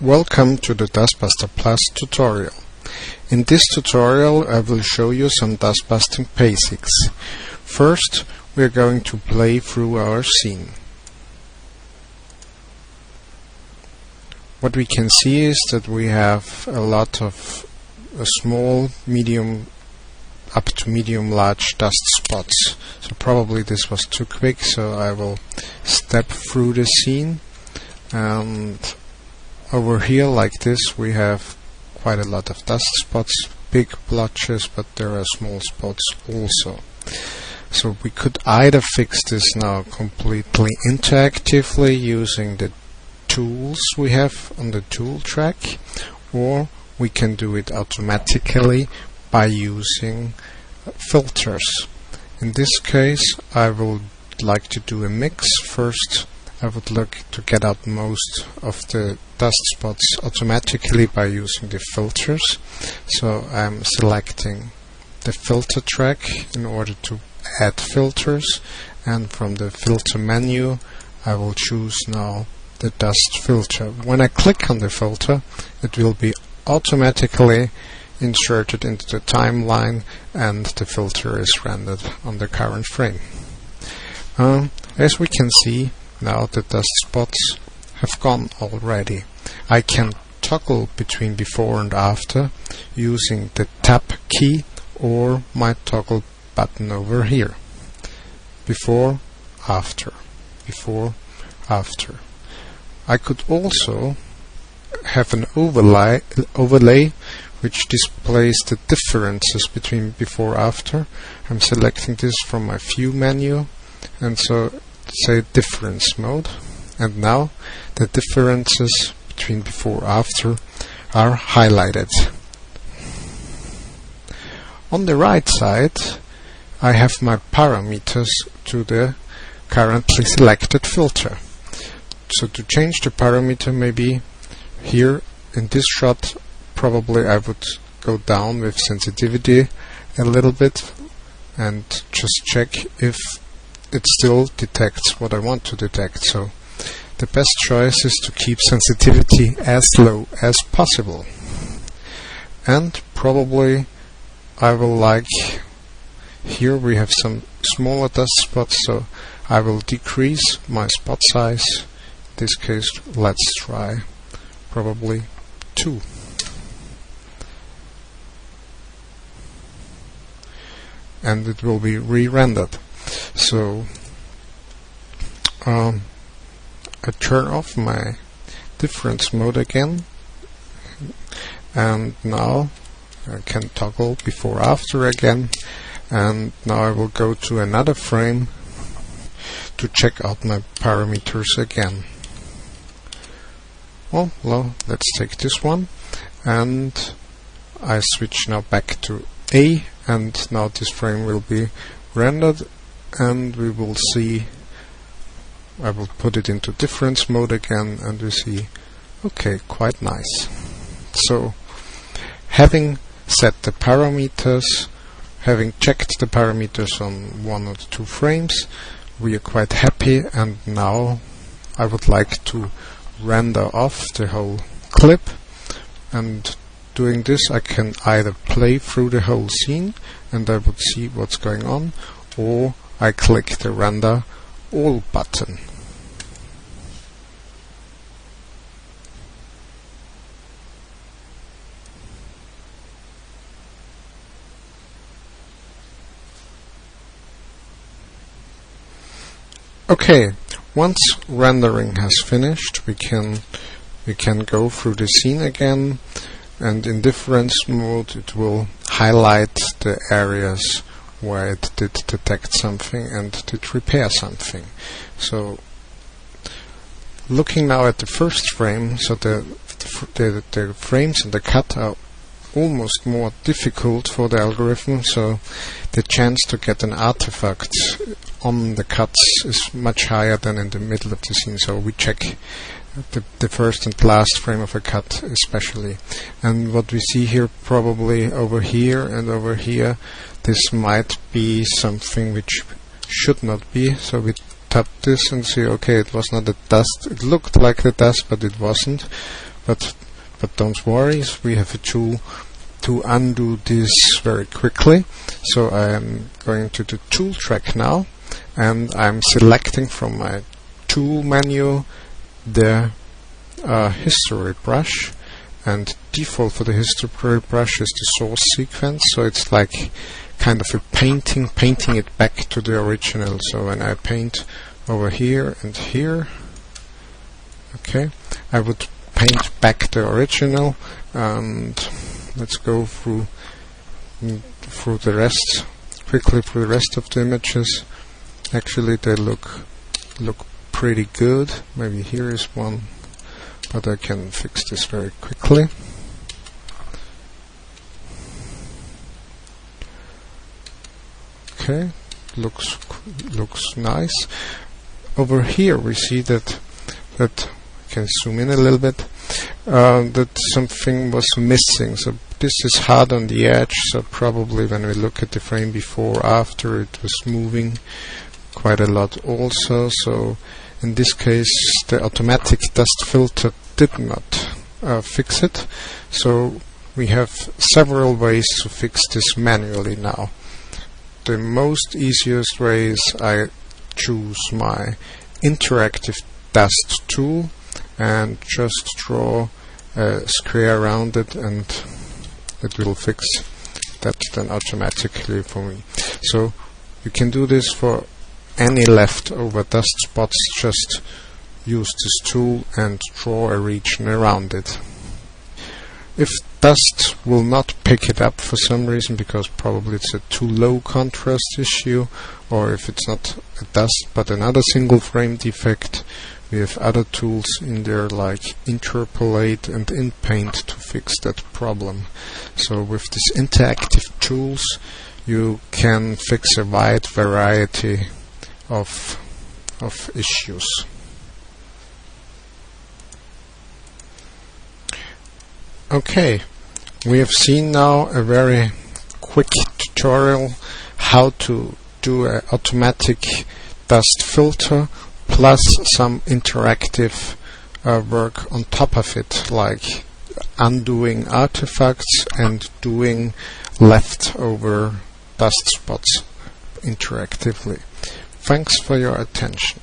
Welcome to the DustBusterPLUS tutorial. In this tutorial I will show you some dustbusting basics. First, we are going to play through our scene. What we can see is that we have a lot of small, medium, up to medium large dust spots. So probably this was too quick, so I will step through the scene. And over here, like this, we have quite a lot of dust spots, big blotches, but there are small spots also. So we could either fix this now completely interactively using the tools we have on the tool track, or we can do it automatically by using filters. In this case, I would like to do a mix. First, I would like to get out most of the dust spots automatically by using the filters. So I'm selecting the filter track in order to add filters, and from the filter menu I will choose now the dust filter. When I click on the filter, it will be automatically inserted into the timeline and the filter is rendered on the current frame. As we can see, now the dust spots have gone already. I can toggle between before and after using the tab key or my toggle button over here. Before, after, before, after. I could also have an overlay which displays the differences between before after. I'm selecting this from my view menu, and so say difference mode, and now the differences between before after are highlighted. On the right side I have my parameters to the currently selected filter. So to change the parameter, maybe here in this shot probably I would go down with sensitivity a little bit and just check if it still detects what I want to detect. So the best choice is to keep sensitivity as low as possible. And probably I will like, here we have some smaller dust spots, so I will decrease my spot size. In this case, let's try probably 2. And it will be re-rendered. So I turn off my difference mode again, and now I can toggle before after again, and now I will go to another frame to check out my parameters again. Well, let's take this one, and I switch now back to A, and now this frame will be rendered, and we will see, I will put it into difference mode again, and we see, okay, quite nice. So having set the parameters, having checked the parameters on 1 or 2 frames, we are quite happy, and now I would like to render off the whole clip. And doing this, I can either play through the whole scene and I would see what's going on, or I click the render all button. Okay, once rendering has finished, we can go through the scene again, and in difference mode it will highlight the areas where it did detect something and did repair something. So looking now at the first frame, so the frames in the cut are almost more difficult for the algorithm, so the chance to get an artifact on the cuts is much higher than in the middle of the scene. So we check the first and last frame of a cut especially. And what we see here, probably over here and over here, this might be something which should not be. So we tap this and see, okay, it was not the dust. It looked like the dust, but it wasn't. but don't worry, we have a tool to undo this very quickly. So I am going to the tool track now, and I'm selecting from my tool menu the history brush, and default for the history brush is the source sequence, so it's like kind of a painting it back to the original. So when I paint over here and here, okay, I would paint back the original, and let's go through the rest quickly through the rest of the images. Actually, they look pretty good. Maybe here is one, but I can fix this very quickly. Okay, looks nice. Over here we see that I can zoom in a little bit, that something was missing. So this is hard on the edge, so probably when we look at the frame before after, it was moving quite a lot also. So in this case the automatic dust filter did not fix it, so we have several ways to fix this manually now. The most easiest way is I choose my interactive dust tool and just draw a square around it, and it will fix that then automatically for me. So you can do this for any leftover dust spots. Just use this tool and draw a region around it. If dust will not pick it up for some reason, because probably it's a too low contrast issue, or if it's not a dust but another single frame defect, we have other tools in there like Interpolate and InPaint to fix that problem. So with these interactive tools you can fix a wide variety of issues. Okay, we have seen now a very quick tutorial how to do an automatic dust filter plus some interactive work on top of it, like undoing artifacts and doing leftover dust spots interactively. Thanks for your attention.